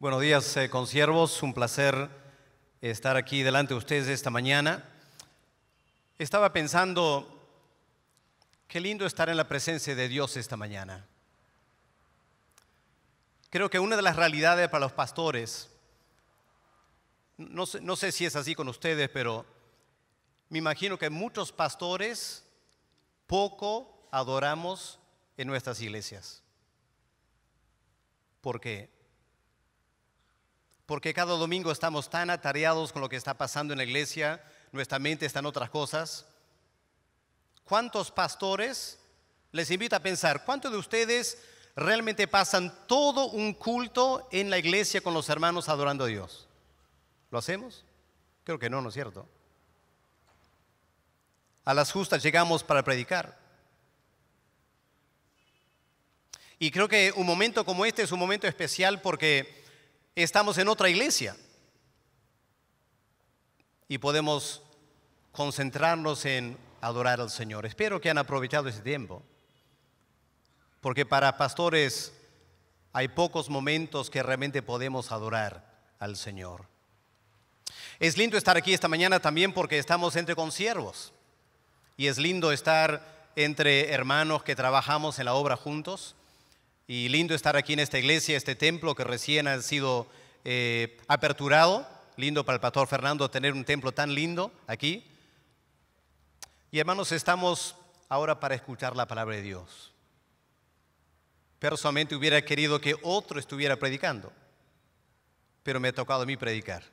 Buenos días, consiervos. Un placer estar aquí delante de ustedes esta mañana. Estaba pensando, qué lindo estar en la presencia de Dios esta mañana. Creo que una de las realidades para los pastores, no sé si es así con ustedes, pero me imagino que muchos pastores poco adoramos en nuestras iglesias. ¿Por qué? Porque cada domingo estamos tan atareados con lo que está pasando en la iglesia, nuestra mente está en otras cosas. ¿Cuántos pastores, les invito a pensar, cuántos de ustedes realmente pasan todo un culto en la iglesia con los hermanos adorando a Dios? ¿Lo hacemos? Creo que no, ¿no es cierto? A las justas llegamos para predicar. Y creo que un momento como este es un momento especial porque estamos en otra iglesia y podemos concentrarnos en adorar al Señor. Espero que han aprovechado ese tiempo, porque para pastores hay pocos momentos que realmente podemos adorar al Señor. Es lindo estar aquí esta mañana también porque estamos entre consiervos y es lindo estar entre hermanos que trabajamos en la obra juntos. Y lindo estar aquí en esta iglesia, este templo que recién ha sido aperturado. Lindo para el pastor Fernando tener un templo tan lindo aquí. Y hermanos, estamos ahora para escuchar la palabra de Dios. Personalmente hubiera querido que otro estuviera predicando, pero me ha tocado a mí predicar.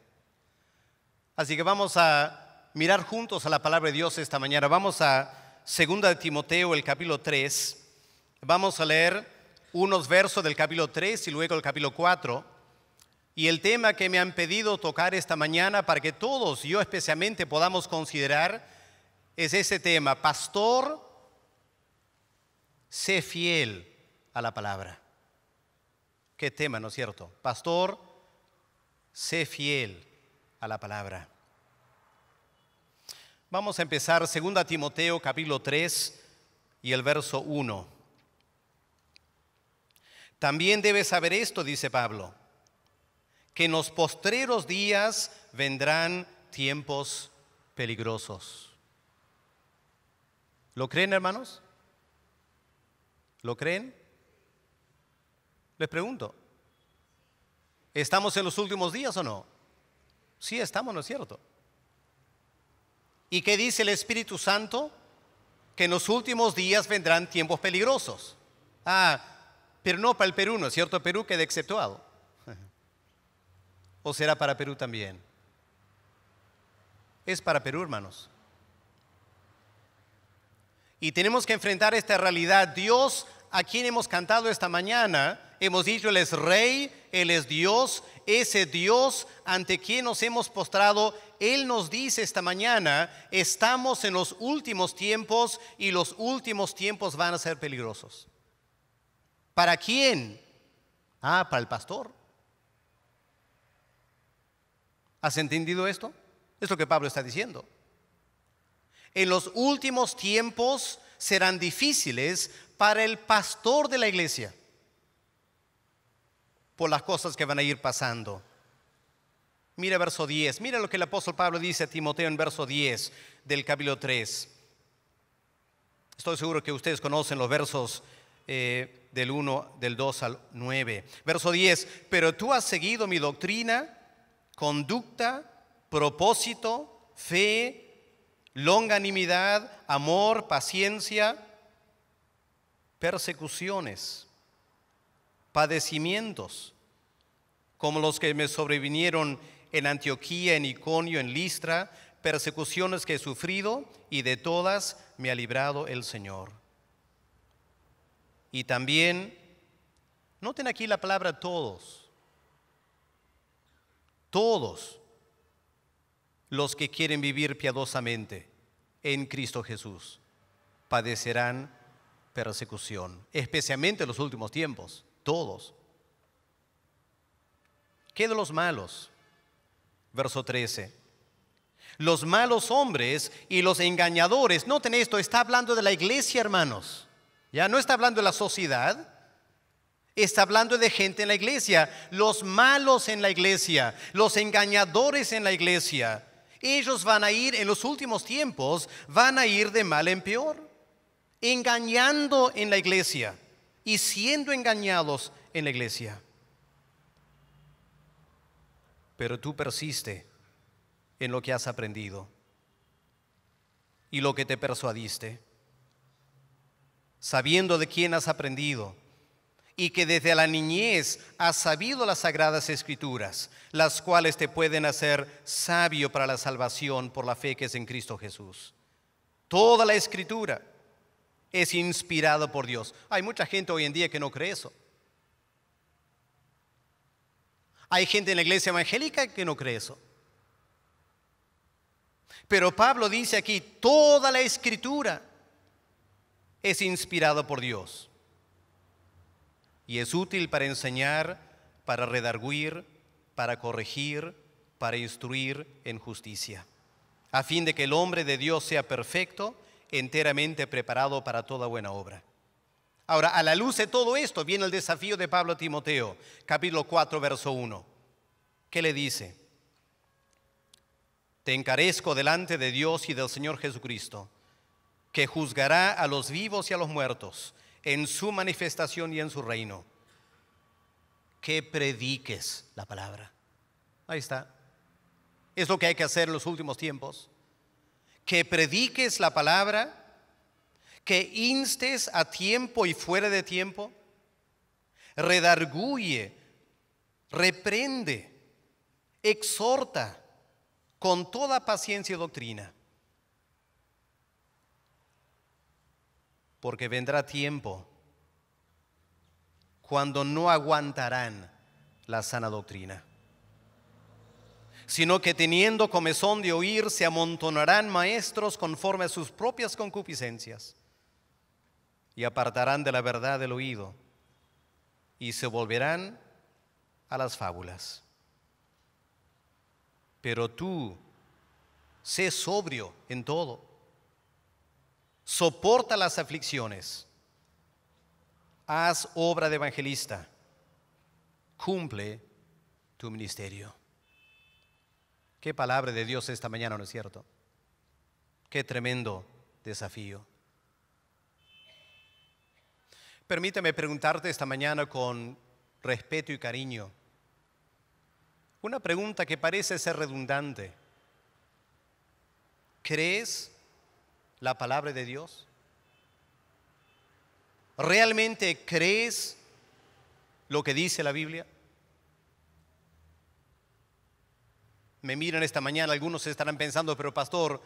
Así que vamos a mirar juntos a la palabra de Dios esta mañana. Vamos a 2 de Timoteo, el capítulo 3. Vamos a leer unos versos del capítulo 3 y luego el capítulo 4. Y el tema que me han pedido tocar esta mañana para que todos, yo especialmente, podamos considerar es ese tema: pastor, sé fiel a la palabra. ¿Qué tema, no es cierto? Pastor, sé fiel a la palabra. Vamos a empezar 2 Timoteo capítulo 3 y el verso 1. También debes saber esto, dice Pablo, que en los postreros días vendrán tiempos peligrosos. ¿Lo creen, hermanos? ¿Lo creen? Les pregunto, ¿estamos en los últimos días o no? Sí estamos, ¿no es cierto? ¿Y qué dice el Espíritu Santo? Que en los últimos días vendrán tiempos peligrosos. Pero no para el Perú, ¿no es cierto? Perú queda exceptuado. ¿O será para Perú también? Es para Perú, hermanos. Y tenemos que enfrentar esta realidad. Dios, a quien hemos cantado esta mañana, hemos dicho, Él es Rey, Él es Dios, ese Dios ante quien nos hemos postrado. Él nos dice esta mañana, estamos en los últimos tiempos y los últimos tiempos van a ser peligrosos. ¿Para quién? Para el pastor. ¿Has entendido esto? Es lo que Pablo está diciendo. En los últimos tiempos serán difíciles para el pastor de la iglesia por las cosas que van a ir pasando. Mira verso 10. Mira lo que el apóstol Pablo dice a Timoteo en verso 10 del capítulo 3. Estoy seguro que ustedes conocen los versos del 2 al 9. Verso 10. Pero tú has seguido mi doctrina, conducta, propósito, fe, longanimidad, amor, paciencia, persecuciones, padecimientos, como los que me sobrevinieron en Antioquía, en Iconio, en Listra, persecuciones que he sufrido, y de todas me ha librado el Señor. Y también, noten aquí la palabra todos. Todos los que quieren vivir piadosamente en Cristo Jesús padecerán persecución, especialmente en los últimos tiempos. Todos. ¿Qué de los malos? Verso 13. Los malos hombres y los engañadores. Noten esto, está hablando de la iglesia, hermanos. Ya no está hablando de la sociedad. Está hablando de gente en la iglesia, los malos en la iglesia, los engañadores en la iglesia. Ellos van a ir en los últimos tiempos, van a ir de mal en peor, engañando en la iglesia y siendo engañados en la iglesia. Pero tú persiste en lo que has aprendido y lo que te persuadiste, sabiendo de quién has aprendido y que desde la niñez has sabido las sagradas escrituras, las cuales te pueden hacer sabio para la salvación por la fe que es en Cristo Jesús. Toda la escritura es inspirada por Dios. Hay mucha gente hoy en día que no cree eso. Hay gente en la iglesia evangélica que no cree eso. Pero Pablo dice aquí, toda la escritura es inspirada por Dios. Y es útil para enseñar, para redarguir, para corregir, para instruir en justicia, a fin de que el hombre de Dios sea perfecto, enteramente preparado para toda buena obra. Ahora, a la luz de todo esto, viene el desafío de Pablo a Timoteo, capítulo 4, verso 1. ¿Qué le dice? Te encarezco delante de Dios y del Señor Jesucristo, que juzgará a los vivos y a los muertos en su manifestación y en su reino, que prediques la palabra. Ahí está. Es lo que hay que hacer en los últimos tiempos. Que prediques la palabra, que instes a tiempo y fuera de tiempo, redarguye, reprende, exhorta con toda paciencia y doctrina. Porque vendrá tiempo cuando no aguantarán la sana doctrina, sino que teniendo comezón de oír, se amontonarán maestros conforme a sus propias concupiscencias, y apartarán de la verdad el oído, y se volverán a las fábulas. Pero tú, sé sobrio en todo, soporta las aflicciones, haz obra de evangelista, cumple tu ministerio. Qué palabra de Dios esta mañana, ¿no es cierto? Qué tremendo desafío. Permítame preguntarte esta mañana con respeto y cariño una pregunta que parece ser redundante. ¿Crees la palabra de Dios? ¿Realmente crees lo que dice la Biblia? Me miran esta mañana, algunos estarán pensando, pero pastor,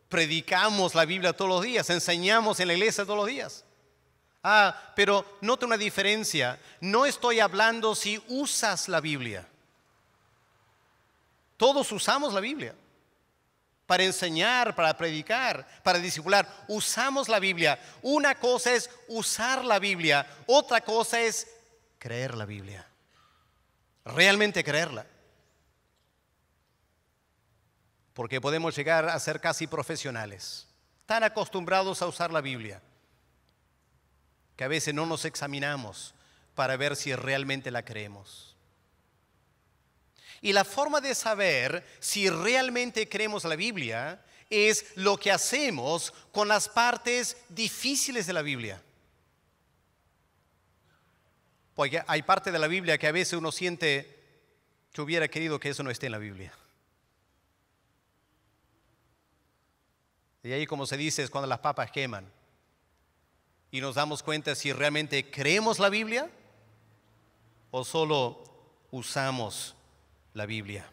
predicamos la Biblia todos los días, enseñamos en la iglesia todos los días. Pero nota una diferencia, no estoy hablando si usas la Biblia. Todos usamos la Biblia para enseñar, para predicar, para discipular. Usamos la Biblia. Una cosa es usar la Biblia, otra cosa es creer la Biblia. Realmente creerla. Porque podemos llegar a ser casi profesionales, tan acostumbrados a usar la Biblia, que a veces no nos examinamos para ver si realmente la creemos. Y la forma de saber si realmente creemos la Biblia es lo que hacemos con las partes difíciles de la Biblia. Porque hay parte de la Biblia que a veces uno siente que hubiera querido que eso no esté en la Biblia. Y ahí, como se dice, es cuando las papas queman. Y nos damos cuenta si realmente creemos la Biblia o solo usamos la Biblia.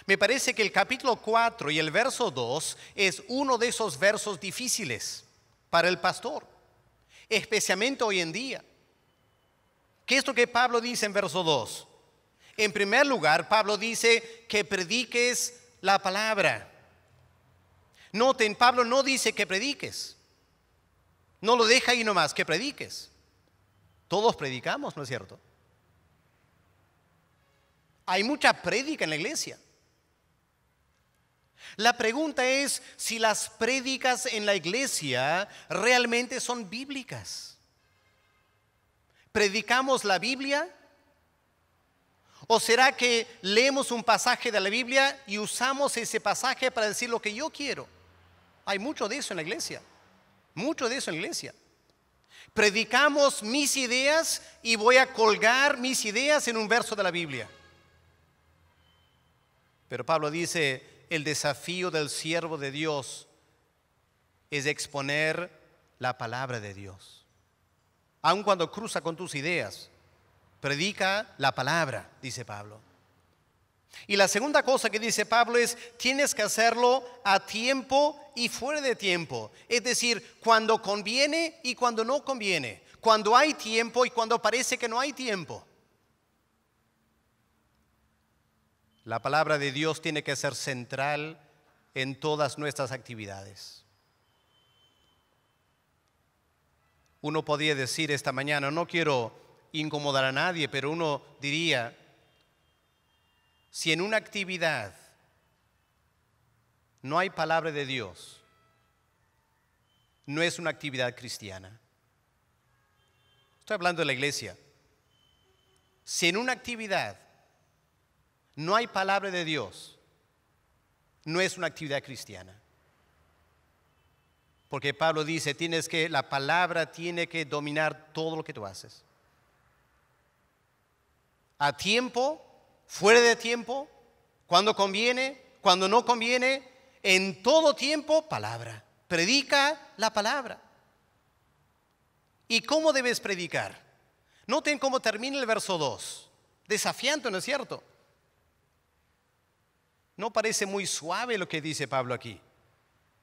Me parece que el capítulo 4 y el verso 2 es uno de esos versos difíciles para el pastor, especialmente hoy en día. ¿Qué es lo que Pablo dice en verso 2? En primer lugar, Pablo dice que prediques la palabra. Noten, Pablo no dice que prediques. No lo deja ahí nomás, que prediques. Todos predicamos, ¿no es cierto? Hay mucha prédica en la iglesia. La pregunta es si las prédicas en la iglesia realmente son bíblicas. ¿Predicamos la Biblia? ¿O será que leemos un pasaje de la Biblia y usamos ese pasaje para decir lo que yo quiero? Hay mucho de eso en la iglesia. Mucho de eso en la iglesia. Predicamos mis ideas y voy a colgar mis ideas en un verso de la Biblia. Pero Pablo dice, el desafío del siervo de Dios es exponer la palabra de Dios. Aun cuando cruza con tus ideas, predica la palabra, dice Pablo. Y la segunda cosa que dice Pablo es, tienes que hacerlo a tiempo y fuera de tiempo. Es decir, cuando conviene y cuando no conviene. Cuando hay tiempo y cuando parece que no hay tiempo. La palabra de Dios tiene que ser central en todas nuestras actividades. Uno podría decir esta mañana, no quiero incomodar a nadie, pero uno diría, si en una actividad no hay palabra de Dios, no es una actividad cristiana. Estoy hablando de la iglesia. Si en una actividad no hay palabra de Dios, no es una actividad cristiana. Porque Pablo dice, la palabra tiene que dominar todo lo que tú haces. A tiempo, fuera de tiempo, cuando conviene, cuando no conviene, en todo tiempo, palabra. Predica la palabra. ¿Y cómo debes predicar? Noten cómo termina el verso 2. Desafiante, ¿no es cierto? No parece muy suave lo que dice Pablo aquí.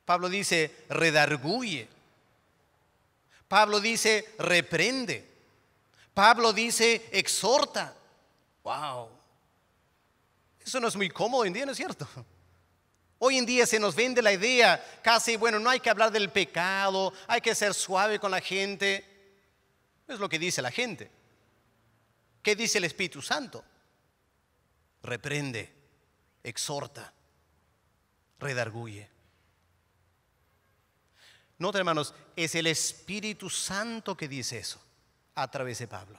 Pablo dice, redarguye. Pablo dice, reprende. Pablo dice, exhorta. ¡Wow! Eso no es muy cómodo hoy en día, ¿no es cierto? Hoy en día se nos vende la idea casi, no hay que hablar del pecado, hay que ser suave con la gente. Es lo que dice la gente. ¿Qué dice el Espíritu Santo? Reprende, exhorta, redarguye. Noten, hermanos, es el Espíritu Santo que dice eso a través de Pablo.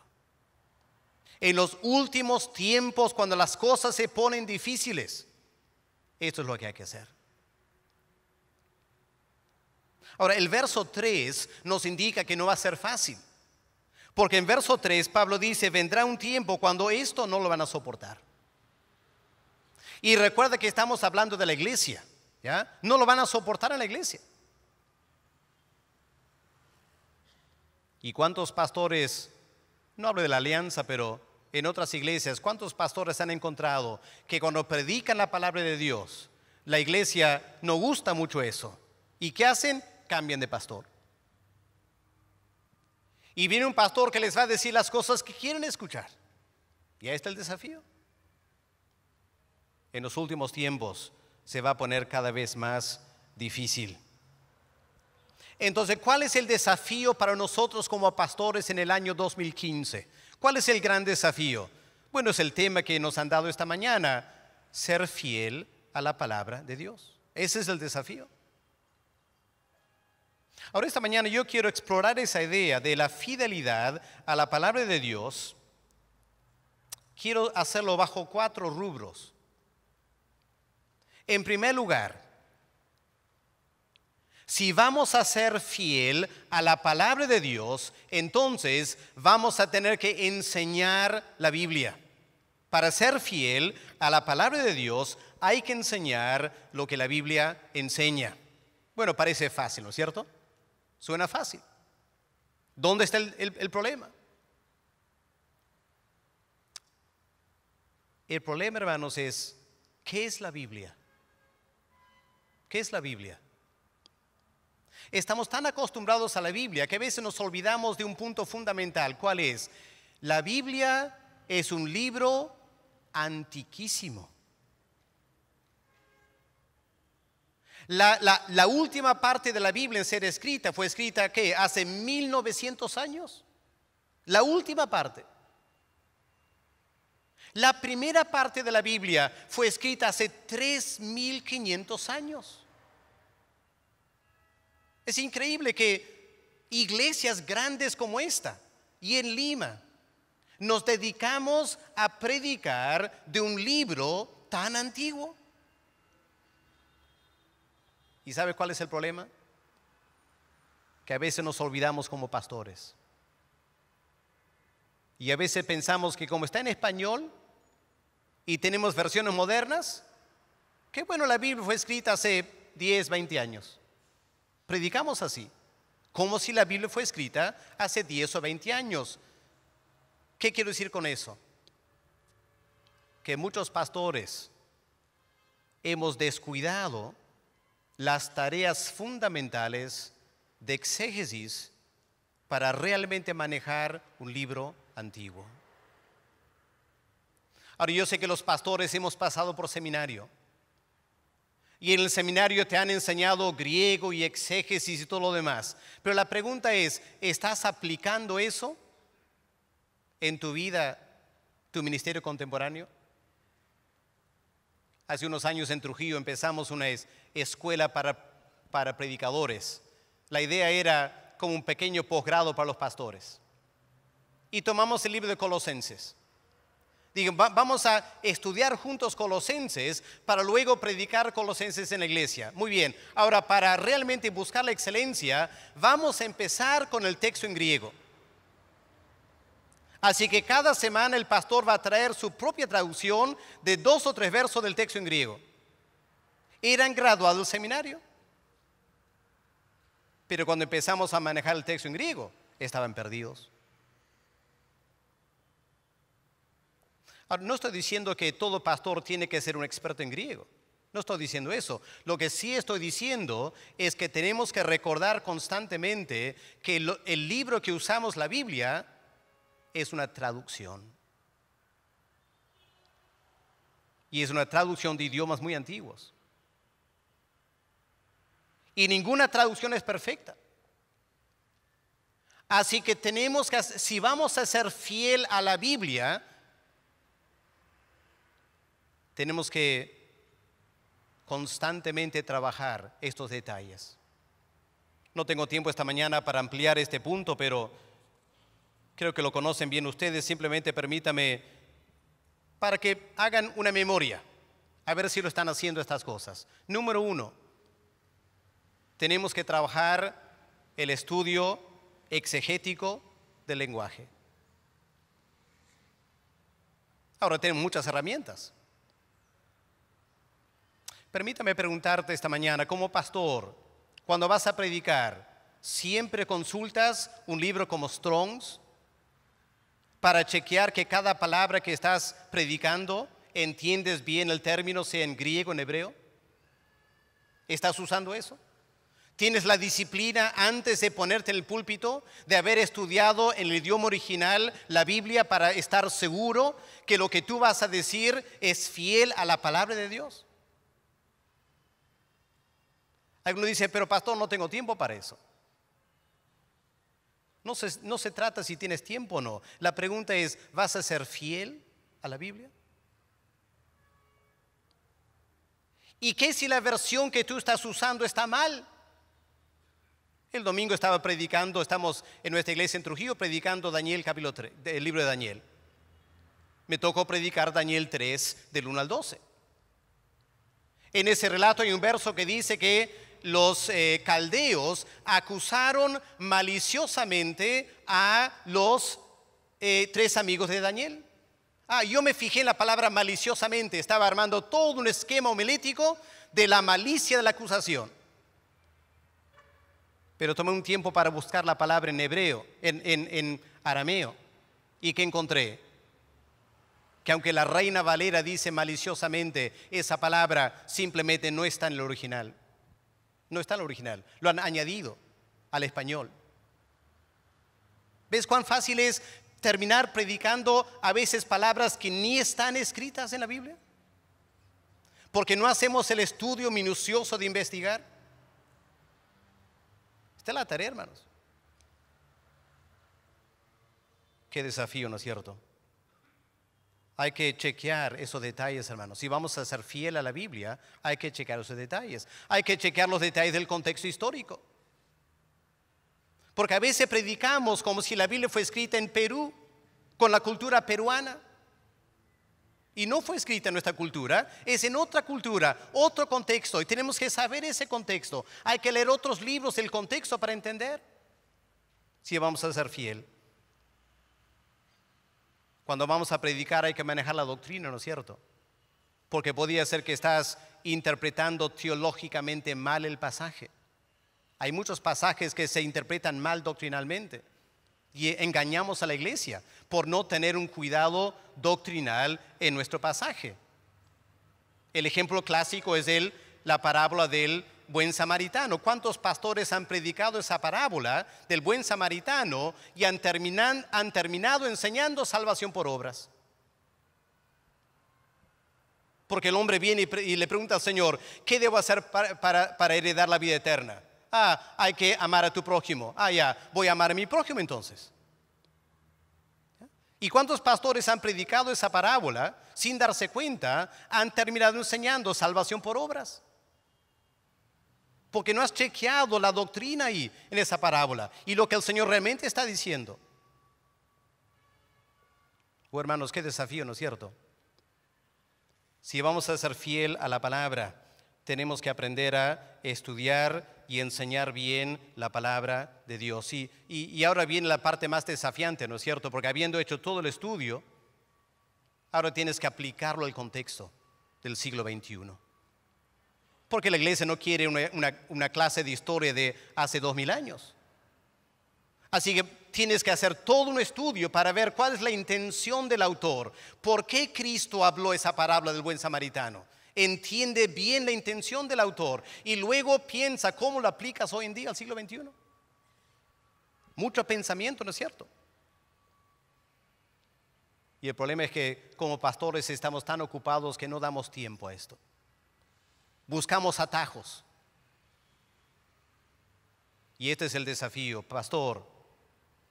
En los últimos tiempos, cuando las cosas se ponen difíciles, esto es lo que hay que hacer. Ahora, el verso 3 nos indica que no va a ser fácil. Porque en verso 3 Pablo dice, vendrá un tiempo cuando esto no lo van a soportar. Y recuerda que estamos hablando de la iglesia, ¿ya? No lo van a soportar en la iglesia. ¿Y cuántos pastores, no hablo de la alianza, pero en otras iglesias, cuántos pastores han encontrado que cuando predican la palabra de Dios, la iglesia no gusta mucho eso? ¿Y qué hacen? Cambian de pastor. Y viene un pastor que les va a decir las cosas que quieren escuchar. Y ahí está el desafío. En los últimos tiempos se va a poner cada vez más difícil. Entonces, ¿cuál es el desafío para nosotros como pastores en el año 2015? ¿Cuál es el gran desafío? Bueno, es el tema que nos han dado esta mañana, ser fiel a la palabra de Dios. Ese es el desafío. Ahora, esta mañana yo quiero explorar esa idea de la fidelidad a la palabra de Dios. Quiero hacerlo bajo 4 rubros. En primer lugar, si vamos a ser fiel a la palabra de Dios, entonces vamos a tener que enseñar la Biblia. Para ser fiel a la palabra de Dios, hay que enseñar lo que la Biblia enseña. Bueno, parece fácil, ¿no es cierto? Suena fácil. ¿Dónde está el problema? El problema, hermanos, es ¿qué es la Biblia? ¿Qué es la Biblia? Estamos tan acostumbrados a la Biblia que a veces nos olvidamos de un punto fundamental. ¿Cuál es? La Biblia es un libro antiquísimo. La última parte de la Biblia en ser escrita fue escrita ¿qué? Hace 1900 años. La última parte. La primera parte de la Biblia fue escrita hace 3500 años. Es increíble que iglesias grandes como esta y en Lima. Nos dedicamos a predicar de un libro tan antiguo. ¿Y sabe cuál es el problema? Que a veces nos olvidamos como pastores. Y a veces pensamos que como está en español y tenemos versiones modernas, que bueno, la Biblia fue escrita hace 10, 20 años. Predicamos así, como si la Biblia fue escrita hace 10 o 20 años. ¿Qué quiero decir con eso? Que muchos pastores hemos descuidado las tareas fundamentales de exégesis para realmente manejar un libro antiguo. Ahora, yo sé que los pastores hemos pasado por seminario y en el seminario te han enseñado griego y exégesis y todo lo demás, pero la pregunta es, ¿estás aplicando eso en tu vida, tu ministerio contemporáneo? Hace unos años en Trujillo empezamos una escuela para predicadores. La idea era como un pequeño posgrado para los pastores. Y tomamos el libro de Colosenses. Digo, vamos a estudiar juntos Colosenses para luego predicar Colosenses en la iglesia. Muy bien, ahora para realmente buscar la excelencia, vamos a empezar con el texto en griego. Así que cada semana el pastor va a traer su propia traducción de 2 o 3 versos del texto en griego. Eran graduados del seminario. Pero cuando empezamos a manejar el texto en griego, estaban perdidos. Ahora, no estoy diciendo que todo pastor tiene que ser un experto en griego. No estoy diciendo eso. Lo que sí estoy diciendo es que tenemos que recordar constantemente que el libro que usamos, la Biblia, es una traducción. Y es una traducción de idiomas muy antiguos. Y ninguna traducción es perfecta. Así que tenemos que, si vamos a ser fiel a la Biblia, tenemos que constantemente trabajar estos detalles. No tengo tiempo esta mañana para ampliar este punto, pero creo que lo conocen bien ustedes. Simplemente permítame para que hagan una memoria, a ver si lo están haciendo estas cosas. Número 1, tenemos que trabajar el estudio exegético del lenguaje. Ahora tenemos muchas herramientas. Permítame preguntarte esta mañana, como pastor, cuando vas a predicar, ¿siempre consultas un libro como Strong's para chequear que cada palabra que estás predicando entiendes bien el término, sea en griego o en hebreo? ¿Estás usando eso? ¿Tienes la disciplina antes de ponerte en el púlpito de haber estudiado en el idioma original la Biblia para estar seguro que lo que tú vas a decir es fiel a la palabra de Dios? Algunos dicen, pero pastor, no tengo tiempo para eso. No se trata si tienes tiempo o no. La pregunta es, ¿vas a ser fiel a la Biblia? ¿Y qué si la versión que tú estás usando está mal? El domingo estaba predicando, estamos en nuestra iglesia en Trujillo predicando Daniel capítulo 3, el libro de Daniel. Me tocó predicar Daniel 3 del 1 al 12. En ese relato hay un verso que dice que los caldeos acusaron maliciosamente a los 3 amigos de Daniel. Yo me fijé en la palabra maliciosamente, estaba armando todo un esquema homilético de la malicia de la acusación. Pero tomé un tiempo para buscar la palabra en hebreo, en arameo, y ¿qué encontré? Que aunque la Reina Valera dice maliciosamente, esa palabra simplemente no está en el original. No está en el original, lo han añadido al español. ¿Ves cuán fácil es terminar predicando a veces palabras que ni están escritas en la Biblia? Porque no hacemos el estudio minucioso de investigar. Esta es la tarea, hermanos. Qué desafío, ¿no es cierto? Hay que chequear esos detalles, hermanos. Si vamos a ser fiel a la Biblia, hay que chequear esos detalles. Hay que chequear los detalles del contexto histórico. Porque a veces predicamos como si la Biblia fue escrita en Perú, con la cultura peruana. Y no fue escrita en nuestra cultura, es en otra cultura, otro contexto. Y tenemos que saber ese contexto. Hay que leer otros libros del contexto para entender si vamos a ser fiel. Cuando vamos a predicar hay que manejar la doctrina, ¿no es cierto? Porque podría ser que estás interpretando teológicamente mal el pasaje. Hay muchos pasajes que se interpretan mal doctrinalmente y engañamos a la iglesia por no tener un cuidado doctrinal en nuestro pasaje. El ejemplo clásico es la parábola del buen samaritano. ¿Cuántos pastores han predicado esa parábola del buen samaritano y han terminado enseñando salvación por obras? Porque el hombre viene y le pregunta al Señor, ¿qué debo hacer para heredar la vida eterna? Hay que amar a tu prójimo. Ya, voy a amar a mi prójimo entonces. ¿Y cuántos pastores han predicado esa parábola sin darse cuenta? Han terminado enseñando salvación por obras. Porque no has chequeado la doctrina ahí en esa parábola y lo que el Señor realmente está diciendo. Hermanos, qué desafío, ¿no es cierto? Si vamos a ser fiel a la palabra, tenemos que aprender a estudiar y enseñar bien la palabra de Dios. Y ahora viene la parte más desafiante, ¿no es cierto? Porque habiendo hecho todo el estudio, ahora tienes que aplicarlo al contexto del siglo XXI. Porque la iglesia no quiere una clase de historia de hace 2000 años. Así que tienes que hacer todo un estudio para ver cuál es la intención del autor. ¿Por qué Cristo habló esa parábola del buen samaritano? Entiende bien la intención del autor y luego piensa cómo lo aplicas hoy en día al siglo XXI. Mucho pensamiento, ¿no es cierto? Y el problema es que como pastores estamos tan ocupados que no damos tiempo a esto. Buscamos atajos. Y este es el desafío. Pastor,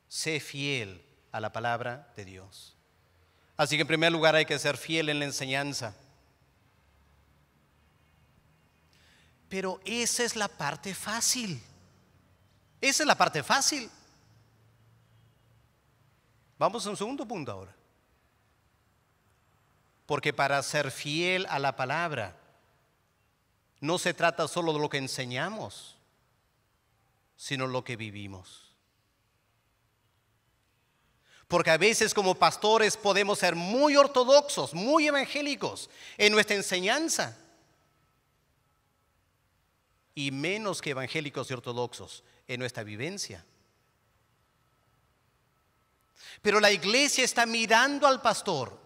sé fiel a la palabra de Dios. Así que en primer lugar hay que ser fiel en la enseñanza. Pero esa es la parte fácil. Esa es la parte fácil. Vamos a un segundo punto ahora. Porque para ser fiel a la palabra, no se trata solo de lo que enseñamos, sino lo que vivimos. Porque a veces como pastores podemos ser muy ortodoxos, muy evangélicos en nuestra enseñanza. Y menos que evangélicos y ortodoxos en nuestra vivencia. Pero la iglesia está mirando al pastor.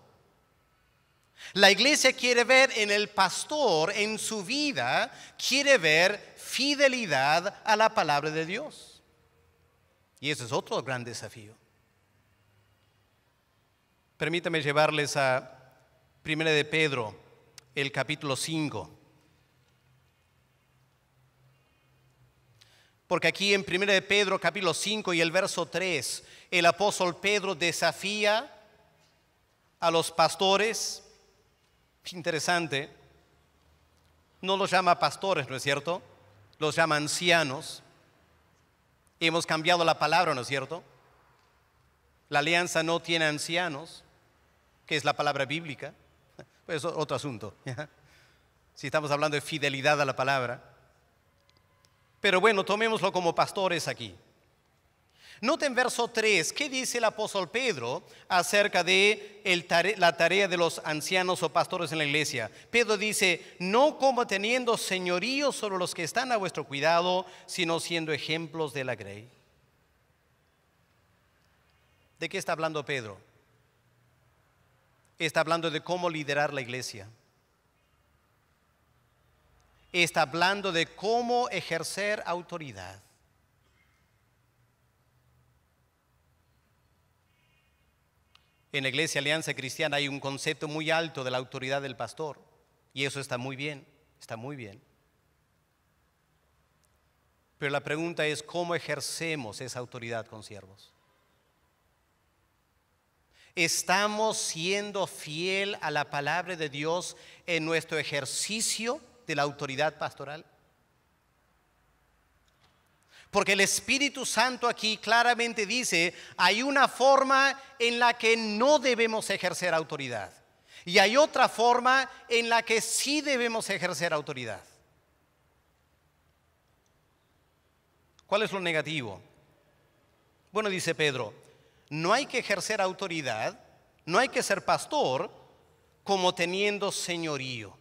La iglesia quiere ver en el pastor, en su vida, quiere ver fidelidad a la palabra de Dios. Y ese es otro gran desafío. Permítame llevarles a 1 de Pedro, el capítulo 5. Porque aquí en 1 de Pedro capítulo 5 y el verso 3, el apóstol Pedro desafía a los pastores. Interesante, no los llama pastores, ¿no es cierto? Los llama ancianos. Hemos cambiado la palabra, ¿no es cierto? La alianza no tiene ancianos, que es la palabra bíblica. Pues es otro asunto. Si estamos hablando de fidelidad a la palabra. Pero bueno, tomémoslo como pastores aquí. Noten verso 3, ¿qué dice el apóstol Pedro acerca de la tarea de los ancianos o pastores en la iglesia? Pedro dice, no como teniendo señorío sobre los que están a vuestro cuidado, sino siendo ejemplos de la grey. ¿De qué está hablando Pedro? Está hablando de cómo liderar la iglesia. Está hablando de cómo ejercer autoridad. En la Iglesia Alianza Cristiana hay un concepto muy alto de la autoridad del pastor. Y eso está muy bien, está muy bien. Pero la pregunta es, ¿cómo ejercemos esa autoridad con siervos? ¿Estamos siendo fiel a la palabra de Dios en nuestro ejercicio de la autoridad pastoral? Porque el Espíritu Santo aquí claramente dice, hay una forma en la que no debemos ejercer autoridad. Y hay otra forma en la que sí debemos ejercer autoridad. ¿Cuál es lo negativo? Bueno, dice Pedro, no hay que ejercer autoridad, no hay que ser pastor como teniendo señorío.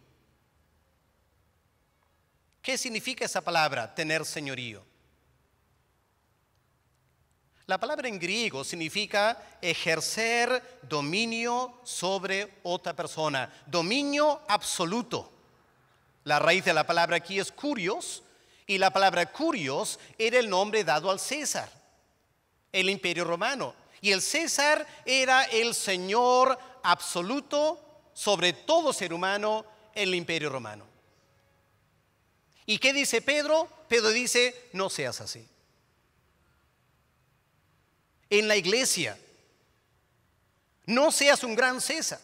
¿Qué significa esa palabra, tener señorío? La palabra en griego significa ejercer dominio sobre otra persona, dominio absoluto. La raíz de la palabra aquí es kurios, y la palabra kurios era el nombre dado al César, el Imperio Romano. Y el César era el señor absoluto sobre todo ser humano en el Imperio Romano. ¿Y qué dice Pedro? Pedro dice, no seas así. En la iglesia, no seas un gran César,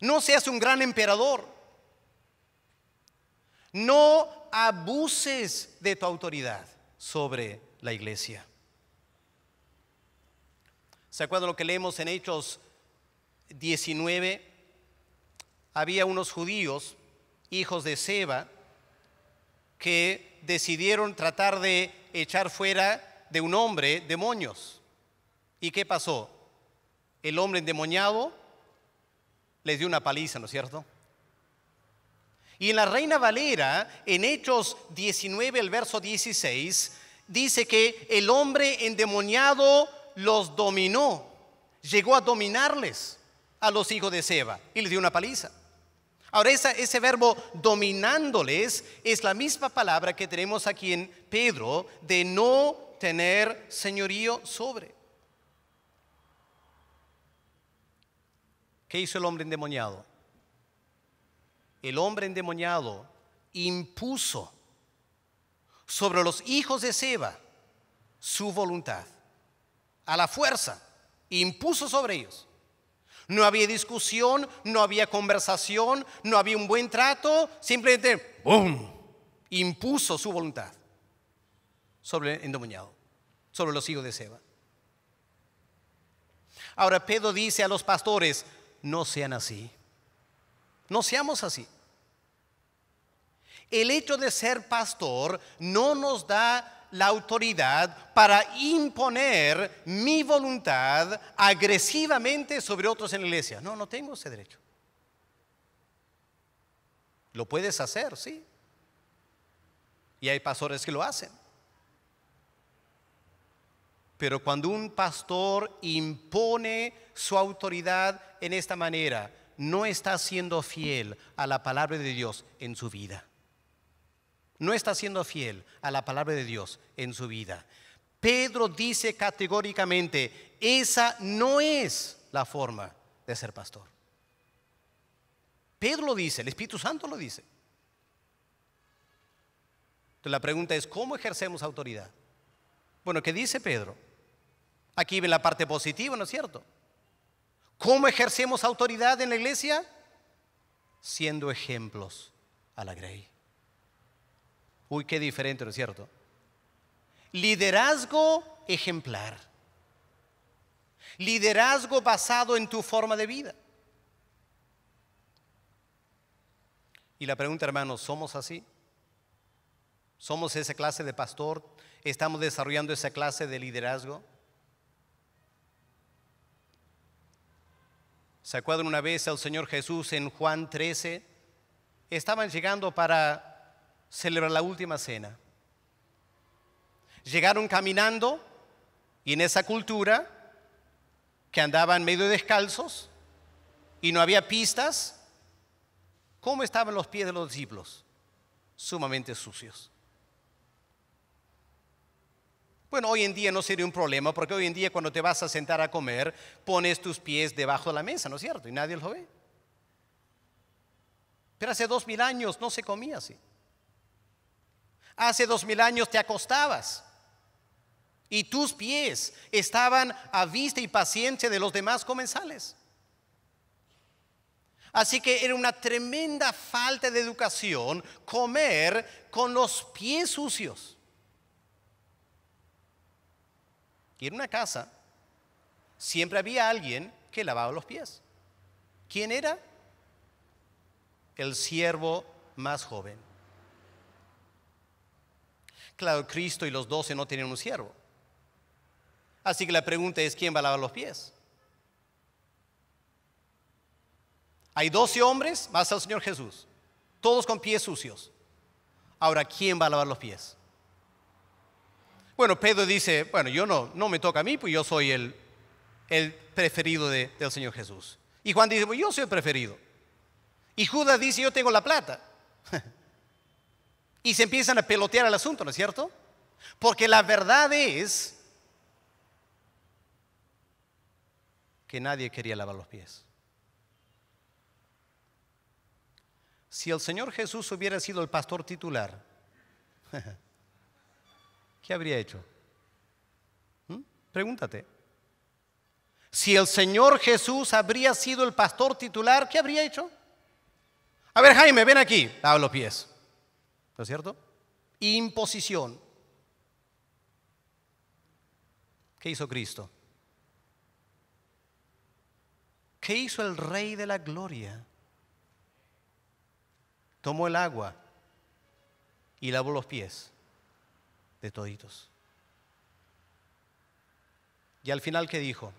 no seas un gran emperador, no abuses de tu autoridad sobre la iglesia. ¿Se acuerdan lo que leemos en Hechos 19? Había unos judíos, hijos de Seba, que decidieron tratar de echar fuera de un hombre demonios. ¿Y qué pasó? El hombre endemoniado les dio una paliza, ¿no es cierto? Y en la Reina Valera, en Hechos 19, el verso 16, dice que el hombre endemoniado los dominó, llegó a dominarles a los hijos de Seba y les dio una paliza. Ahora ese verbo dominándoles es la misma palabra que tenemos aquí en Pedro de no tener señorío sobre. ¿Qué hizo el hombre endemoniado? El hombre endemoniado impuso sobre los hijos de Seba su voluntad, a la fuerza, impuso sobre ellos. No había discusión, no había conversación, no había un buen trato, simplemente ¡bum!, impuso su voluntad sobre el endemoniado, sobre los hijos de Seba. Ahora Pedro dice a los pastores, no sean así, no seamos así. El hecho de ser pastor no nos da la autoridad para imponer mi voluntad agresivamente sobre otros en la iglesia. No tengo ese derecho. Lo puedes hacer, sí. Y hay pastores que lo hacen. Pero cuando un pastor impone su autoridad en esta manera, no está siendo fiel a la palabra de Dios en su vida. No está siendo fiel a la palabra de Dios en su vida. Pedro dice categóricamente, esa no es la forma de ser pastor. Pedro lo dice, el Espíritu Santo lo dice. Entonces la pregunta es, ¿cómo ejercemos autoridad? Bueno, ¿qué dice Pedro? Aquí ven la parte positiva, ¿no es cierto? ¿Cómo ejercemos autoridad en la iglesia? Siendo ejemplos a la grey. Uy, qué diferente, ¿no es cierto? Liderazgo ejemplar. Liderazgo basado en tu forma de vida. Y la pregunta, hermanos, ¿somos así? ¿Somos esa clase de pastor? ¿Estamos desarrollando esa clase de liderazgo? ¿Se acuerdan una vez al Señor Jesús en Juan 13? Estaban llegando para celebrar la última cena. Llegaron caminando y en esa cultura que andaban medio descalzos y no había pistas, ¿cómo estaban los pies de los discípulos? Sumamente sucios. Bueno, hoy en día no sería un problema, porque hoy en día cuando te vas a sentar a comer, pones tus pies debajo de la mesa, ¿no es cierto? Y nadie lo ve. Pero hace 2000 años no se comía así. Hace 2000 años te acostabas y tus pies estaban a vista y paciencia de los demás comensales. Así que era una tremenda falta de educación comer con los pies sucios. Y en una casa siempre había alguien que lavaba los pies. ¿Quién era? El siervo más joven. Claro, Cristo y los 12 no tenían un siervo. Así que la pregunta es, ¿quién va a lavar los pies? Hay 12 hombres más el Señor Jesús, todos con pies sucios. Ahora, ¿quién va a lavar los pies? Bueno, Pedro dice, bueno, yo no me toca a mí, pues yo soy el preferido del Señor Jesús. Y Juan dice, pues yo soy el preferido. Y Judas dice, yo tengo la plata. Y se empiezan a pelotear el asunto, ¿no es cierto? Porque la verdad es que nadie quería lavar los pies. Si el Señor Jesús hubiera sido el pastor titular, ¿qué habría hecho? Pregúntate. Si el Señor Jesús habría sido el pastor titular, ¿qué habría hecho? A ver, Jaime, ven aquí, lava los pies. ¿No es cierto? Imposición. ¿Qué hizo Cristo? ¿Qué hizo el Rey de la Gloria? Tomó el agua y lavó los pies de toditos. Y al final, ¿qué dijo?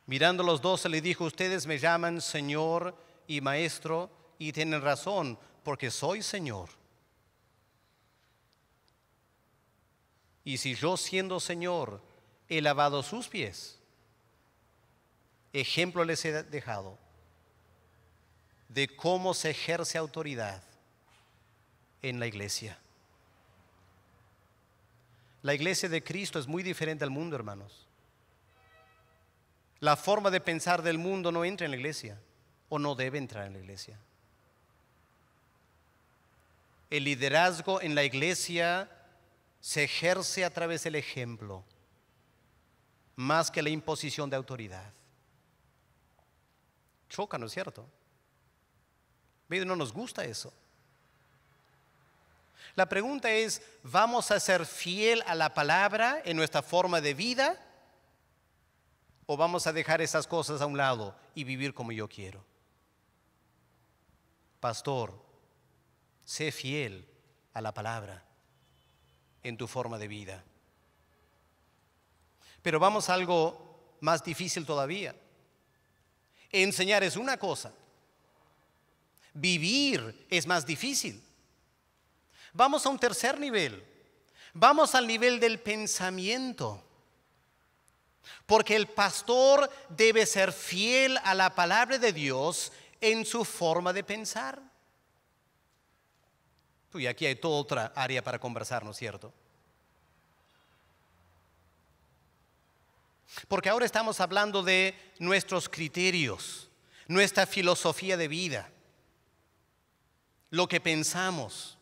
Mirando a los 12 le dijo, ustedes me llaman Señor y Maestro y tienen razón, porque soy Señor. Y si yo siendo Señor he lavado sus pies, ejemplo les he dejado de cómo se ejerce autoridad en la iglesia. La iglesia de Cristo es muy diferente al mundo, hermanos. La forma de pensar del mundo no entra en la iglesia o no debe entrar en la iglesia. El liderazgo en la iglesia se ejerce a través del ejemplo, más que la imposición de autoridad. Choca, ¿no es cierto? No nos gusta eso. La pregunta es, ¿vamos a ser fiel a la palabra en nuestra forma de vida? ¿O vamos a dejar esas cosas a un lado y vivir como yo quiero? Pastor, sé fiel a la palabra en tu forma de vida. Pero vamos a algo más difícil todavía. Enseñar es una cosa. Vivir es más difícil. Vamos a un tercer nivel. Vamos al nivel del pensamiento. Porque el pastor debe ser fiel a la palabra de Dios en su forma de pensar. Y aquí hay toda otra área para conversar, ¿no es cierto? Porque ahora estamos hablando de nuestros criterios, nuestra filosofía de vida, lo que pensamos.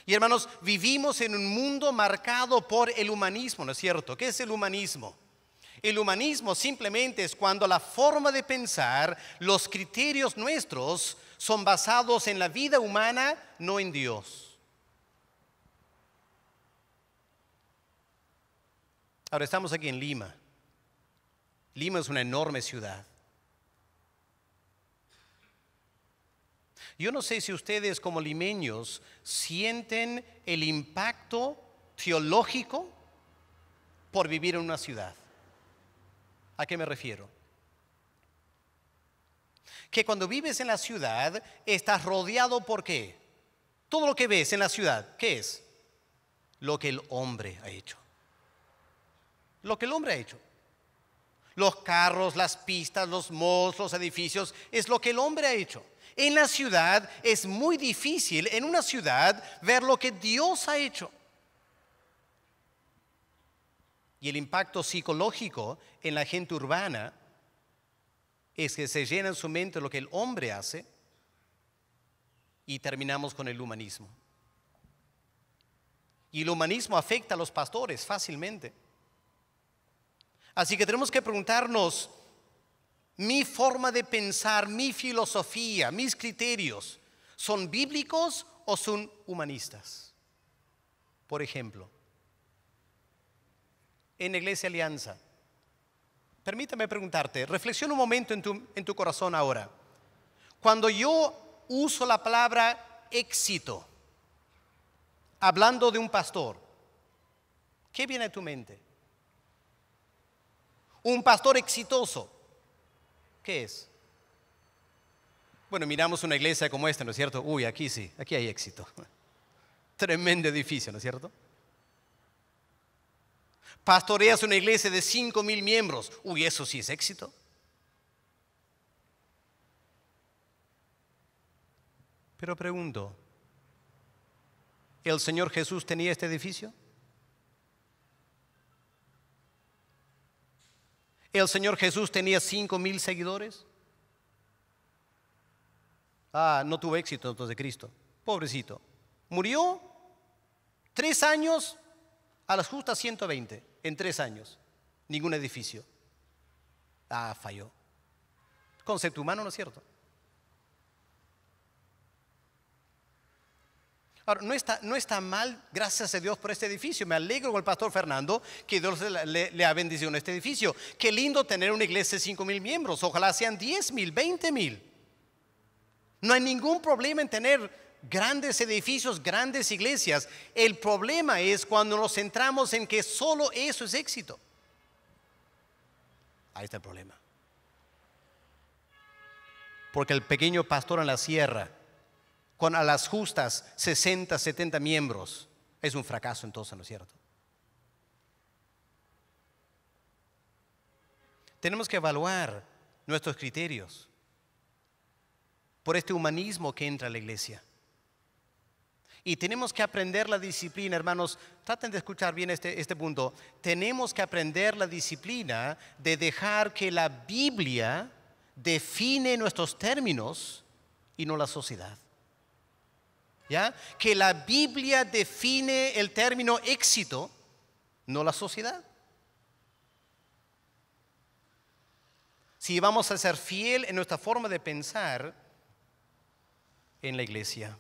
Y hermanos, vivimos en un mundo marcado por el humanismo, ¿no es cierto? ¿Qué es el humanismo? El humanismo simplemente es cuando la forma de pensar, los criterios nuestros son basados en la vida humana, no en Dios. Ahora estamos aquí en Lima. Lima es una enorme ciudad. Yo no sé si ustedes como limeños sienten el impacto teológico por vivir en una ciudad. ¿A qué me refiero? Que cuando vives en la ciudad estás rodeado por ¿qué? Todo lo que ves en la ciudad, ¿qué es? Lo que el hombre ha hecho. Lo que el hombre ha hecho. Los carros, las pistas, los malls, los edificios, es lo que el hombre ha hecho. En la ciudad es muy difícil, en una ciudad, ver lo que Dios ha hecho. Y el impacto psicológico en la gente urbana es que se llena en su mente lo que el hombre hace y terminamos con el humanismo. Y el humanismo afecta a los pastores fácilmente. Así que tenemos que preguntarnos, mi forma de pensar, mi filosofía, mis criterios, ¿son bíblicos o son humanistas? Por ejemplo, en la Iglesia Alianza, permítame preguntarte, reflexiona un momento en tu corazón ahora. Cuando yo uso la palabra éxito, hablando de un pastor, ¿qué viene a tu mente? Un pastor exitoso, ¿qué es? Bueno, miramos una iglesia como esta, ¿no es cierto? Uy, aquí sí, aquí hay éxito. Tremendo edificio, ¿no es cierto? Pastoreas una iglesia de 5,000 miembros. Uy, eso sí es éxito. Pero pregunto, ¿el Señor Jesús tenía este edificio? ¿El Señor Jesús tenía 5,000 seguidores? No tuvo éxito entonces Cristo. Pobrecito. Murió 3 años, a las justas 120, en 3 años. Ningún edificio. Falló. Concepto humano, ¿no es cierto? Ahora, no está mal, gracias a Dios por este edificio. Me alegro con el pastor Fernando que Dios le ha bendecido en este edificio. Qué lindo tener una iglesia de 5,000 miembros. Ojalá sean 10,000, 20,000. No hay ningún problema en tener grandes edificios, grandes iglesias. El problema es cuando nos centramos en que solo eso es éxito. Ahí está el problema. Porque el pequeño pastor en la sierra, con a las justas 60, 70 miembros, es un fracaso entonces, ¿no es cierto? Tenemos que evaluar nuestros criterios por este humanismo que entra a la iglesia. Y tenemos que aprender la disciplina, hermanos, traten de escuchar bien este punto. Tenemos que aprender la disciplina de dejar que la Biblia define nuestros términos y no la sociedad. ¿Ya? Que la Biblia define el término éxito, no la sociedad. Si vamos a ser fiel en nuestra forma de pensar en la iglesia.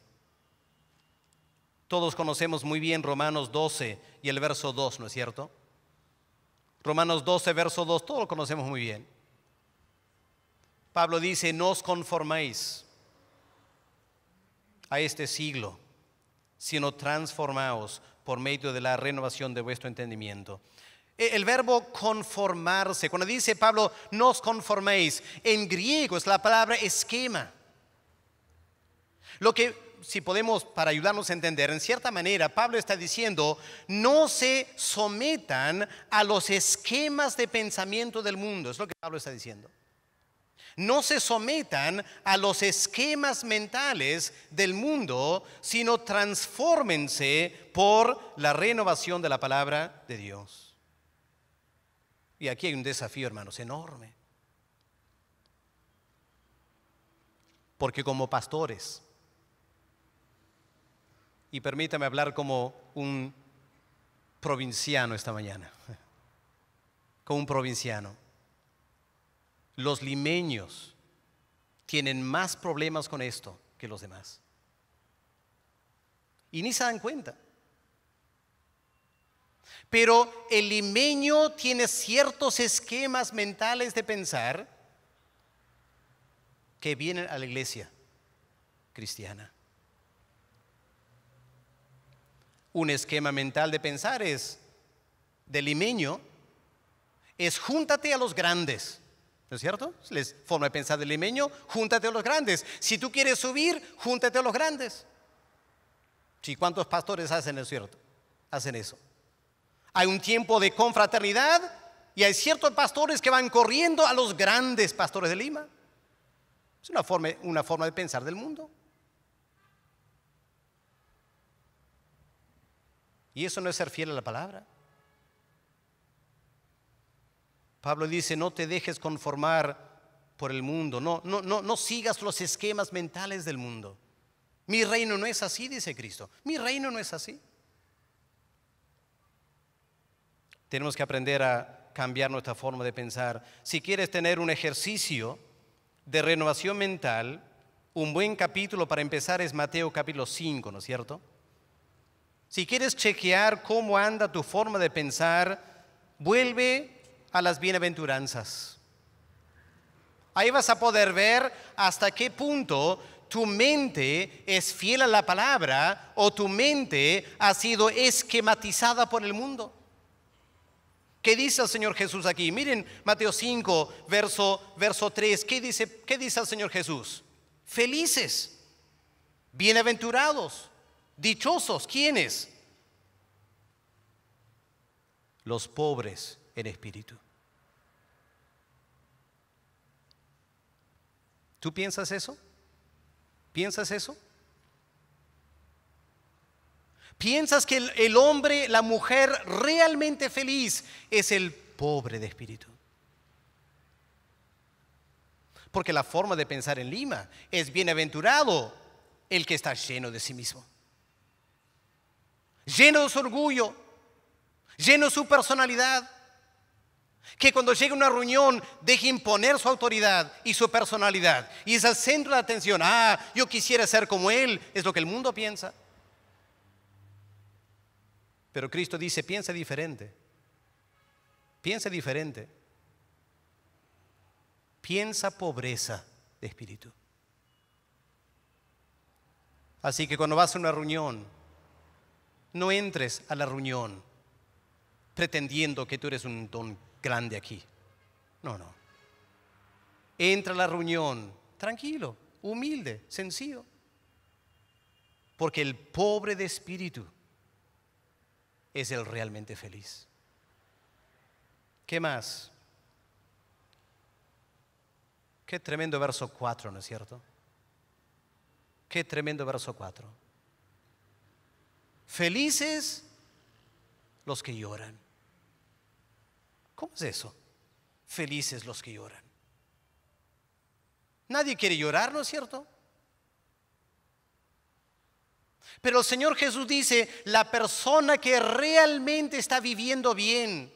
Todos conocemos muy bien Romanos 12 y el verso 2, ¿no es cierto? Romanos 12, verso 2, todos lo conocemos muy bien. Pablo dice, no os conforméis a este siglo, sino transformaos por medio de la renovación de vuestro entendimiento. El verbo conformarse, cuando dice Pablo, no os conforméis, en griego es la palabra esquema. Lo que, si podemos, para ayudarnos a entender, en cierta manera, Pablo está diciendo, no se sometan a los esquemas de pensamiento del mundo, es lo que Pablo está diciendo. No se sometan a los esquemas mentales del mundo, sino transfórmense por la renovación de la palabra de Dios. Y aquí hay un desafío, hermanos, enorme. Porque como pastores, y permítame hablar como un provinciano esta mañana, como un provinciano, los limeños tienen más problemas con esto que los demás. Y ni se dan cuenta. Pero el limeño tiene ciertos esquemas mentales de pensar que vienen a la iglesia cristiana. Un esquema mental de pensar es, del limeño, es júntate a los grandes. ¿No es cierto? Es forma de pensar del limeño, júntate a los grandes. Si tú quieres subir, júntate a los grandes. Sí, ¿cuántos pastores hacen eso, cierto? Hacen eso. Hay un tiempo de confraternidad y hay ciertos pastores que van corriendo a los grandes pastores de Lima. Es una forma de pensar del mundo. Y eso no es ser fiel a la palabra. Pablo dice, no te dejes conformar por el mundo, no sigas los esquemas mentales del mundo. Mi reino no es así, dice Cristo. Mi reino no es así. Tenemos que aprender a cambiar nuestra forma de pensar. Si quieres tener un ejercicio de renovación mental, un buen capítulo para empezar es Mateo capítulo 5, ¿no es cierto? Si quieres chequear cómo anda tu forma de pensar, vuelve a las bienaventuranzas. Ahí vas a poder ver hasta qué punto tu mente es fiel a la palabra o tu mente ha sido esquematizada por el mundo. ¿Qué dice el Señor Jesús aquí? Miren Mateo 5, verso 3. ¿Qué dice el Señor Jesús? Felices, bienaventurados, dichosos. ¿Quiénes? Los pobres en espíritu. ¿Tú piensas eso? ¿Piensas eso? ¿Piensas que el hombre, la mujer realmente feliz es el pobre de espíritu? Porque la forma de pensar en Lima es bienaventurado el que está lleno de sí mismo, lleno de su orgullo, lleno de su personalidad, que cuando llega a una reunión deje imponer su autoridad y su personalidad y es el centro de atención. Yo quisiera ser como él, es lo que el mundo piensa. Pero Cristo dice, piensa diferente. Piensa diferente. Piensa pobreza de espíritu. Así que cuando vas a una reunión, no entres a la reunión pretendiendo que tú eres un don grande aquí. No. Entra a la reunión tranquilo, humilde, sencillo. Porque el pobre de espíritu es el realmente feliz. ¿Qué más? Qué tremendo verso 4, ¿no es cierto? Qué tremendo verso 4. Felices los que lloran. ¿Cómo es eso? Felices los que lloran. Nadie quiere llorar, ¿no es cierto? Pero el Señor Jesús dice, la persona que realmente está viviendo bien,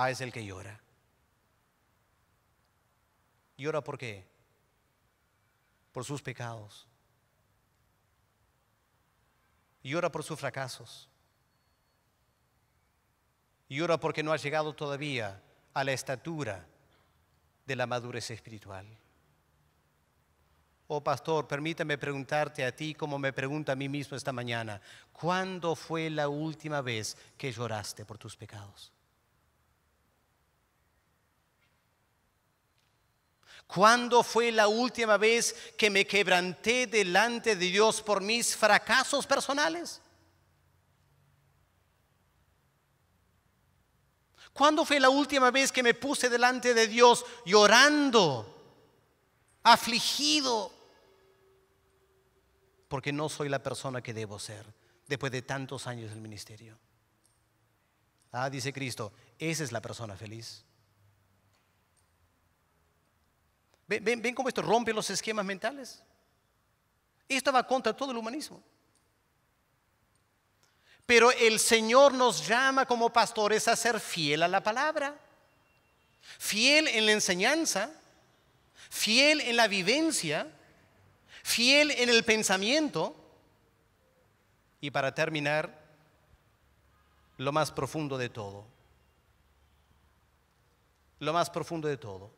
es el que llora. ¿Llora por qué? Por sus pecados. Llora por sus fracasos. Llora porque no ha llegado todavía a la estatura de la madurez espiritual. Oh pastor, permítame preguntarte a ti como me pregunto a mí mismo esta mañana. ¿Cuándo fue la última vez que lloraste por tus pecados? ¿Cuándo fue la última vez que me quebranté delante de Dios por mis fracasos personales? ¿Cuándo fue la última vez que me puse delante de Dios llorando, afligido, porque no soy la persona que debo ser después de tantos años del ministerio? Dice Cristo, esa es la persona feliz. ¿Ven cómo esto rompe los esquemas mentales? Esto va contra todo el humanismo. Pero el Señor nos llama como pastores a ser fiel a la palabra, fiel en la enseñanza, fiel en la vivencia, fiel en el pensamiento. Y para terminar, lo más profundo de todo. Lo más profundo de todo.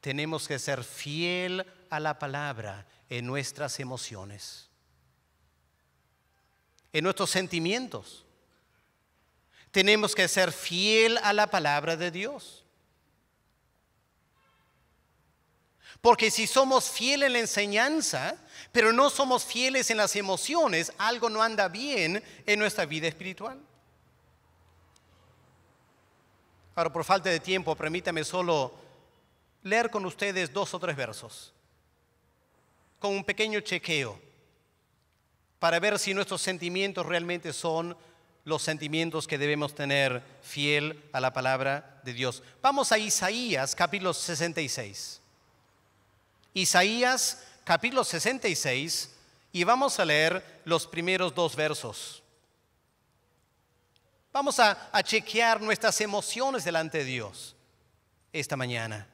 Tenemos que ser fiel a la palabra en nuestras emociones, en nuestros sentimientos. Tenemos que ser fiel a la palabra de Dios. Porque si somos fieles en la enseñanza, pero no somos fieles en las emociones, algo no anda bien en nuestra vida espiritual. Ahora, por falta de tiempo, permítame solo leer con ustedes 2 o 3 versos, con un pequeño chequeo, para ver si nuestros sentimientos realmente son los sentimientos que debemos tener fiel a la palabra de Dios. Vamos a Isaías capítulo 66. Isaías capítulo 66 y vamos a leer los primeros 2 versos. Vamos a chequear nuestras emociones delante de Dios esta mañana.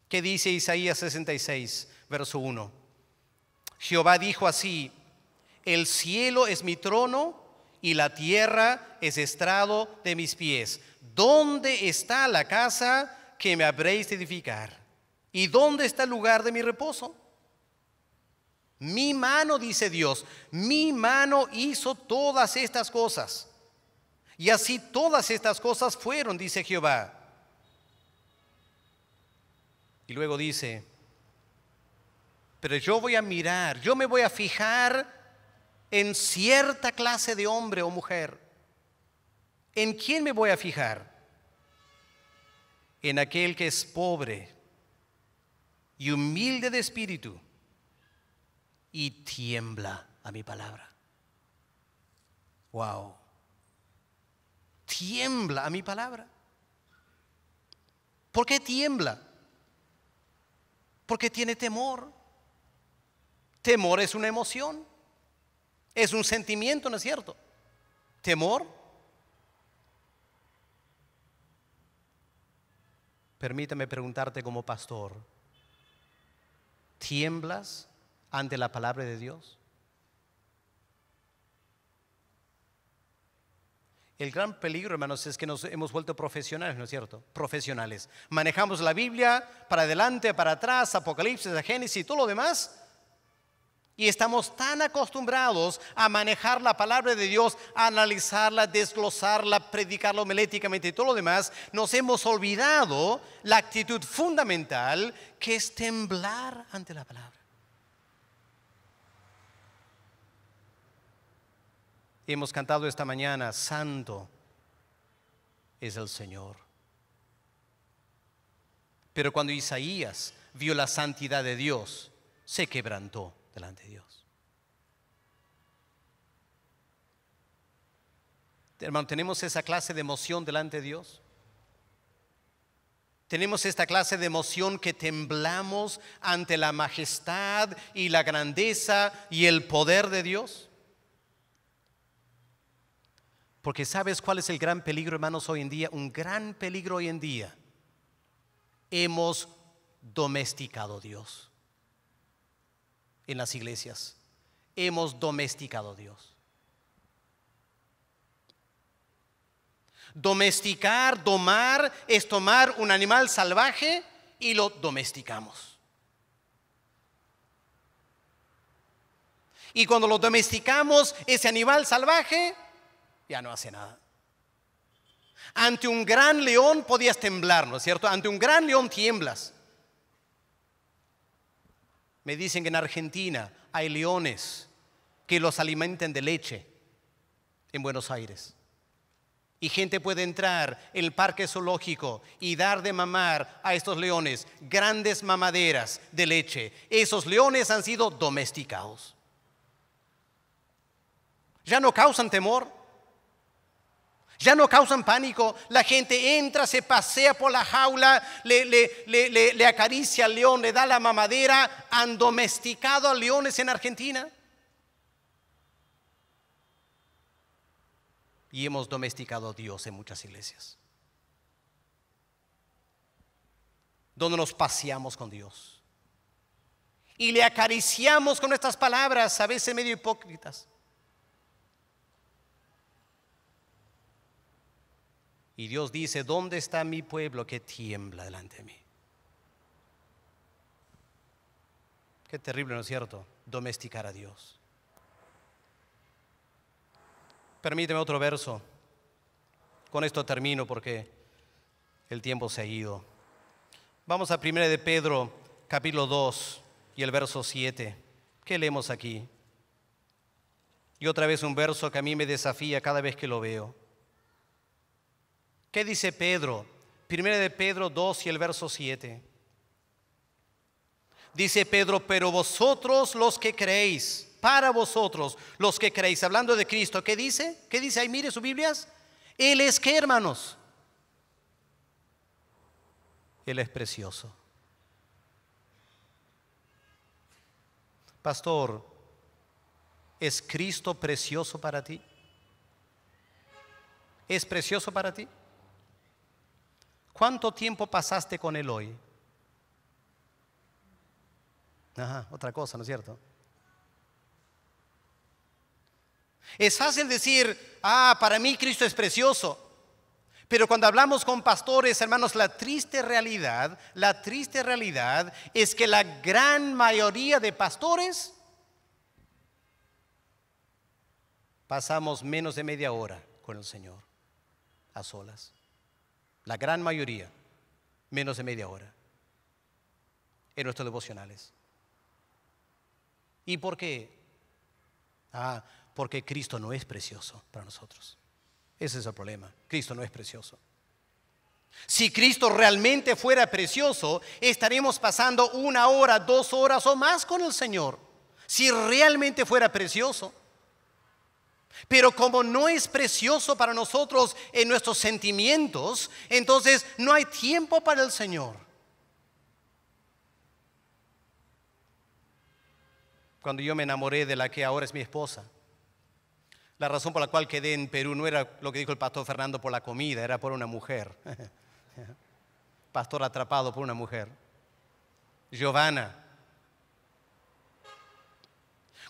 ¿Qué dice Isaías 66, verso 1? Jehová dijo así: El cielo es mi trono y la tierra es estrado de mis pies. ¿Dónde está la casa que me habréis de edificar? ¿Y dónde está el lugar de mi reposo? Mi mano, dice Dios, mi mano hizo todas estas cosas. Y así todas estas cosas fueron, dice Jehová. Y luego dice, pero yo voy a mirar, yo me voy a fijar en cierta clase de hombre o mujer. ¿En quién me voy a fijar? En aquel que es pobre y humilde de espíritu y tiembla a mi palabra. Wow. Tiembla a mi palabra. ¿Por qué tiembla? Porque tiene temor. Temor es una emoción. Es un sentimiento, ¿no es cierto? Temor. Permítame preguntarte como pastor, ¿tiemblas ante la palabra de Dios? El gran peligro, hermanos, es que nos hemos vuelto profesionales, ¿no es cierto? Profesionales. Manejamos la Biblia para adelante, para atrás, Apocalipsis, Génesis y todo lo demás. Y estamos tan acostumbrados a manejar la palabra de Dios, a analizarla, desglosarla, predicarla homiléticamente y todo lo demás, nos hemos olvidado la actitud fundamental que es temblar ante la palabra. Hemos cantado esta mañana, Santo es el Señor. Pero cuando Isaías vio la santidad de Dios, se quebrantó delante de Dios. Hermano, ¿tenemos esa clase de emoción delante de Dios? ¿Tenemos esta clase de emoción que temblamos ante la majestad y la grandeza y el poder de Dios? Porque ¿sabes cuál es el gran peligro, hermanos, hoy en día? Un gran peligro hoy en día. Hemos domesticado a Dios. En las iglesias hemos domesticado a Dios. Domesticar, domar, es tomar un animal salvaje y lo domesticamos. Y cuando lo domesticamos, ese animal salvaje ya no hace nada. Ante un gran león podías temblar, ¿no es cierto? Ante un gran león tiemblas. Me dicen que en Argentina hay leones que los alimentan de leche en Buenos Aires. Y gente puede entrar en el parque zoológico y dar de mamar a estos leones grandes mamaderas de leche. Esos leones han sido domesticados. Ya no causan temor. Ya no causan pánico. La gente entra, se pasea por la jaula, le acaricia al león, le da la mamadera. Han domesticado a leones en Argentina. Y hemos domesticado a Dios en muchas iglesias, donde nos paseamos con Dios y le acariciamos con nuestras palabras, a veces medio hipócritas. Y Dios dice, ¿dónde está mi pueblo que tiembla delante de mí? Qué terrible, ¿no es cierto? Domesticar a Dios. Permíteme otro verso. Con esto termino porque el tiempo se ha ido. Vamos a 1 de Pedro, capítulo 2 y el verso 7. ¿Qué leemos aquí? Y otra vez un verso que a mí me desafía cada vez que lo veo. ¿Qué dice Pedro? 1 de Pedro 2 y el verso 7. Dice Pedro, pero vosotros los que creéis, para vosotros los que creéis, hablando de Cristo, ¿qué dice? ¿Qué dice ahí? Mire sus Biblias. Él es ¿qué, hermanos? Él es precioso. Pastor, ¿es Cristo precioso para ti? ¿Es precioso para ti? ¿Cuánto tiempo pasaste con Él hoy? Ajá, otra cosa, ¿no es cierto? Es fácil decir, para mí Cristo es precioso. Pero cuando hablamos con pastores, hermanos, la triste realidad es que la gran mayoría de pastores pasamos menos de media hora con el Señor, a solas. La gran mayoría, menos de media hora, en nuestros devocionales. ¿Y por qué? Porque Cristo no es precioso para nosotros. Ese es el problema. Cristo no es precioso. Si Cristo realmente fuera precioso, estaremos pasando 1 hora, 2 horas o más con el Señor. Si realmente fuera precioso. Pero como no es precioso para nosotros en nuestros sentimientos, entonces no hay tiempo para el Señor. Cuando yo me enamoré de la que ahora es mi esposa, la razón por la cual quedé en Perú no era lo que dijo el pastor Fernando por la comida, era por una mujer. Pastor atrapado por una mujer. Giovanna.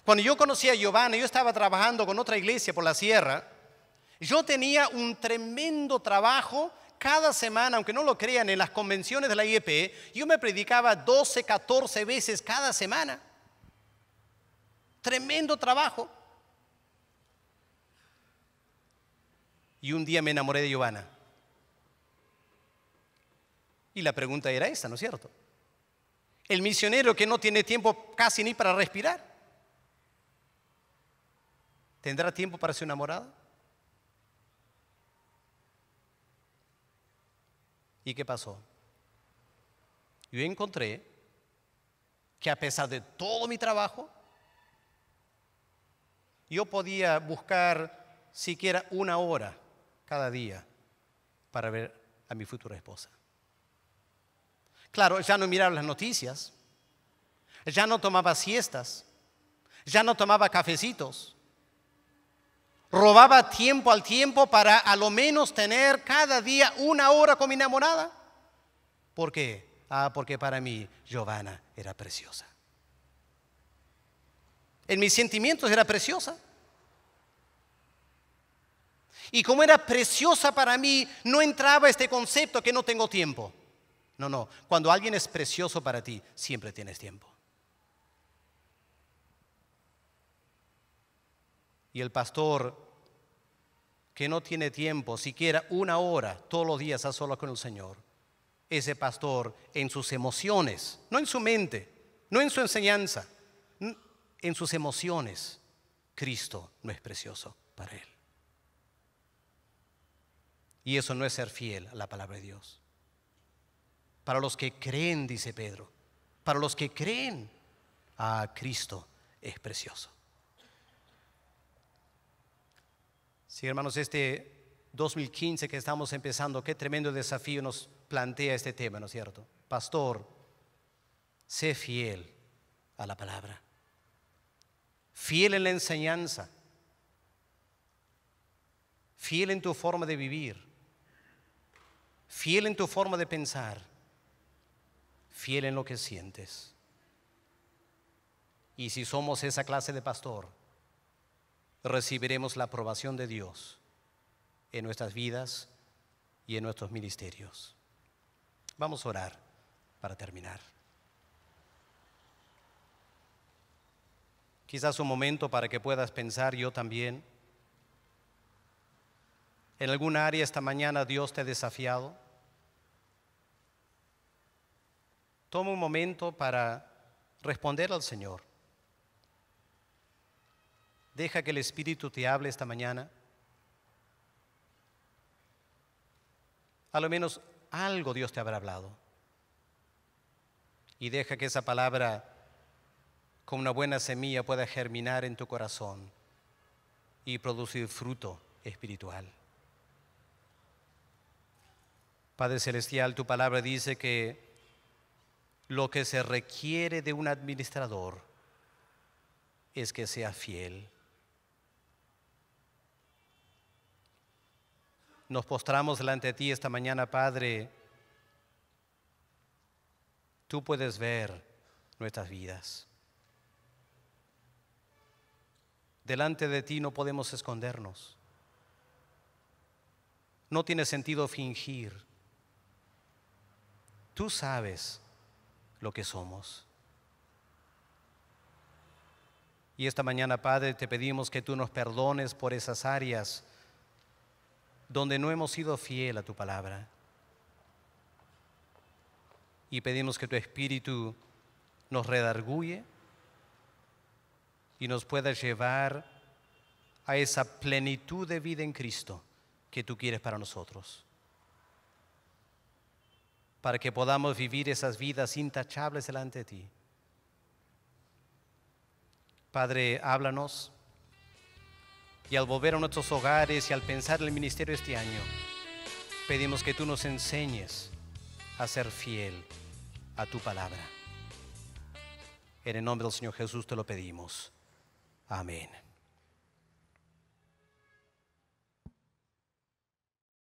Cuando yo conocí a Giovanna, yo estaba trabajando con otra iglesia por la sierra. Yo tenía un tremendo trabajo cada semana, aunque no lo crean, en las convenciones de la IEP. Yo me predicaba 12, 14 veces cada semana. Tremendo trabajo. Y un día me enamoré de Giovanna. Y la pregunta era esta, ¿no es cierto? El misionero que no tiene tiempo casi ni para respirar, ¿tendrá tiempo para su enamorada? ¿Y qué pasó? Yo encontré que a pesar de todo mi trabajo, yo podía buscar siquiera 1 hora cada día para ver a mi futura esposa. Claro, ya no miraba las noticias, ya no tomaba siestas, ya no tomaba cafecitos. Robaba tiempo al tiempo para a lo menos tener cada día 1 hora con mi enamorada. ¿Por qué? Porque para mí Giovanna era preciosa. En mis sentimientos era preciosa. Y como era preciosa para mí, no entraba este concepto que no tengo tiempo. No. Cuando alguien es precioso para ti, siempre tienes tiempo. Y el pastor que no tiene tiempo, siquiera 1 hora todos los días a solas con el Señor, ese pastor en sus emociones, no en su mente, no en su enseñanza, en sus emociones, Cristo no es precioso para él. Y eso no es ser fiel a la palabra de Dios. Para los que creen, dice Pedro, para los que creen, Cristo es precioso. Sí, hermanos, este 2015 que estamos empezando, qué tremendo desafío nos plantea este tema, ¿no es cierto? Pastor, sé fiel a la palabra, fiel en la enseñanza, fiel en tu forma de vivir, fiel en tu forma de pensar, fiel en lo que sientes. Y si somos esa clase de pastor, recibiremos la aprobación de Dios en nuestras vidas y en nuestros ministerios. Vamos a orar para terminar. Quizás un momento para que puedas pensar, yo también. ¿En alguna área esta mañana Dios te ha desafiado? Toma un momento para responder al Señor. Deja que el Espíritu te hable esta mañana. A lo menos algo Dios te habrá hablado. Y deja que esa palabra, como una buena semilla, pueda germinar en tu corazón y producir fruto espiritual. Padre Celestial, tu palabra dice que lo que se requiere de un administrador es que sea fiel. Nos postramos delante de ti esta mañana, Padre. Tú puedes ver nuestras vidas. Delante de ti no podemos escondernos. No tiene sentido fingir. Tú sabes lo que somos. Y esta mañana, Padre, te pedimos que tú nos perdones por esas áreas donde no hemos sido fiel a tu palabra. Y pedimos que tu Espíritu nos redarguye y nos pueda llevar a esa plenitud de vida en Cristo que tú quieres para nosotros. Para que podamos vivir esas vidas intachables delante de ti. Padre, háblanos, y al volver a nuestros hogares y al pensar en el ministerio este año, pedimos que tú nos enseñes a ser fiel a tu palabra. En el nombre del Señor Jesús te lo pedimos. Amén.